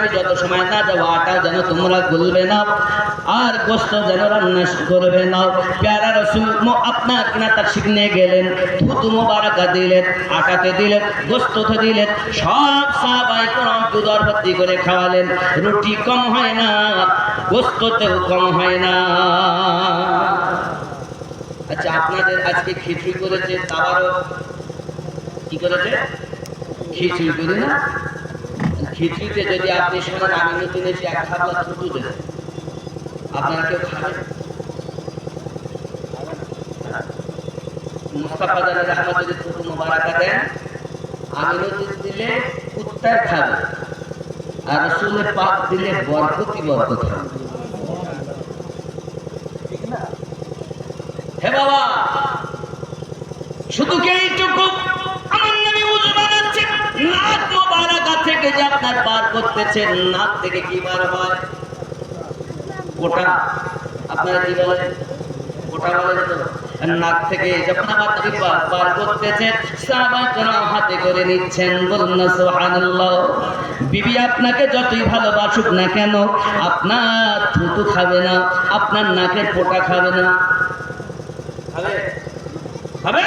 যত সময় না যাবো আটা যেন তোমরা গুলবে না আর গোস্ত যেন রান্না করবে না। প্যারা রাসূল আপনার কিনা তার শিখনে গেলেন, থুতু মোবারকা দিলেন, আটাতে দিলেন, গোস্ততে দিলেন, সব সাহাবায়ে কেরাম দুধর ভর্তি করে খাওয়ালেন। রুটি কম হয় না, গোস্ততেও কম হয় না। আচ্ছা, আপনাদের আজকে খিচুড়ি করেছে, তাবারও কি করেছে? খিচুড়ি করি না? খিচুড়িতে যদি আপনি শোনেন আমি নতুন এসে এক খাবলা থুতু দেন, আপনারা কেউ খাবেন? মুস্তাফা জানের রহমত যদি থুতু মোবারকা দেন, আমি নতুন দিলে কুত্তার খাবে, আর রাসূলের পাক দিলে বরকতি বরকত খাবে। ঠিক না? হে বাবা, শুধু কি এইটুকু? আমার নবী ওযু বানাচ্ছেন, নাক মোবারকা থেকে যে আপনার পার করতেছেন, নাক থেকে কি বার হয়? গোটা। আপনারা কি বলেন? গোটা বলেন তো? নাক থেকে যখন আমার নবী পার করতেছেন, সাহাবায়ে কেরাম হাতে করে নিচ্ছেন। বলুন না সুবহানাল্লাহ। বিবি আপনাকে যতই ভালোবাসুক না কেন, আপনার থুতু খাবে না, আপনার নাকের পোটা খাবে না। খাবে? খাবে?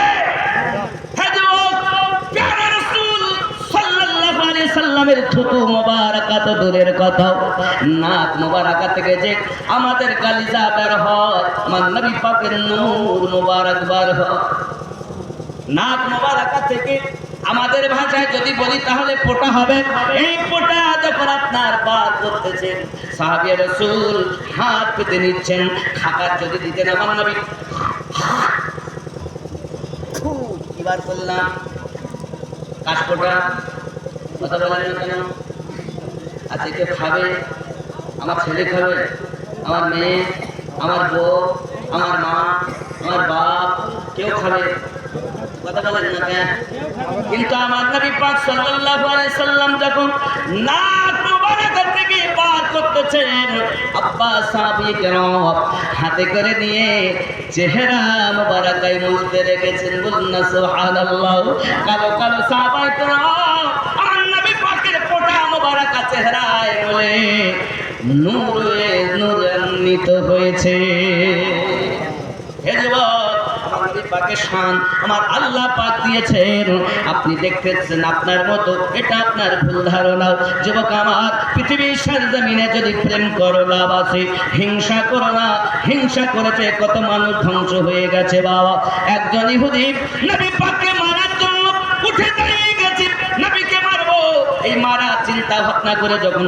সাল্লামের থুতু মোবারকা তো দূরের কথা, নাক মোবারকা থেকে যে আমাদের কালিজা বের হয়, আমার নবী পাকের নূর মোবারক বের হয়। নাক মোবারকা থেকে আমাদের ভাষায় যদি বলি তাহলে পোটা হবে। এই পোটা যখন আপনার বার করতেছেন, সাহাবী রাসূল হাত পেতে নিচ্ছেন, খাবার যদি দিতেন আমার নবী কি বার করলাম? কাশপোটা। কথা বলেন না কেন? আচ্ছা, কেউ খাবে? আমার ছেলে খাবে, আমার মেয়ে, আমার বউ, আমার মা, আমার বাপ, কেউ খাবে? কথা বলেন না কেন? কিন্তু আমার নবী পাক সাল্লাল্লাহু আলাইহি সাল্লাম যখন নাক মোবারকা থেকে পার করতেছেন, আব্বাস সাহাবী কেরাম হাতে করে নিয়ে চেহারা মোবারকায় মুছতে রেখেছেন। বলুন না সুবহানাল্লাহ। কালো কালো সাহাবায়ে কেরাম আমার নবী পাকের পোটা মোবারকা চেহারায় বলে নূরে নূরান্বিত হয়েছে। হে যুবক, আমার পাকে শান আমার আল্লাহ পাক দিয়েছেন, আপনি দেখতেছেন আপনার মতো, এটা আপনার ভুল ধারণা। যুবক আমার, পৃথিবীর সরজমিনে যদি প্রেম করো লাভ আছে, হিংসা করো না। হিংসা করেছে কত মানুষ ধ্বংস হয়ে গেছে বাবা। একজন ইহুদি নবী পাককে মারার জন্য উঠে দাঁড়িয়ে গেছে, নবীকে মারবো, এই মারা চিন্তা ভাবনা করে যখন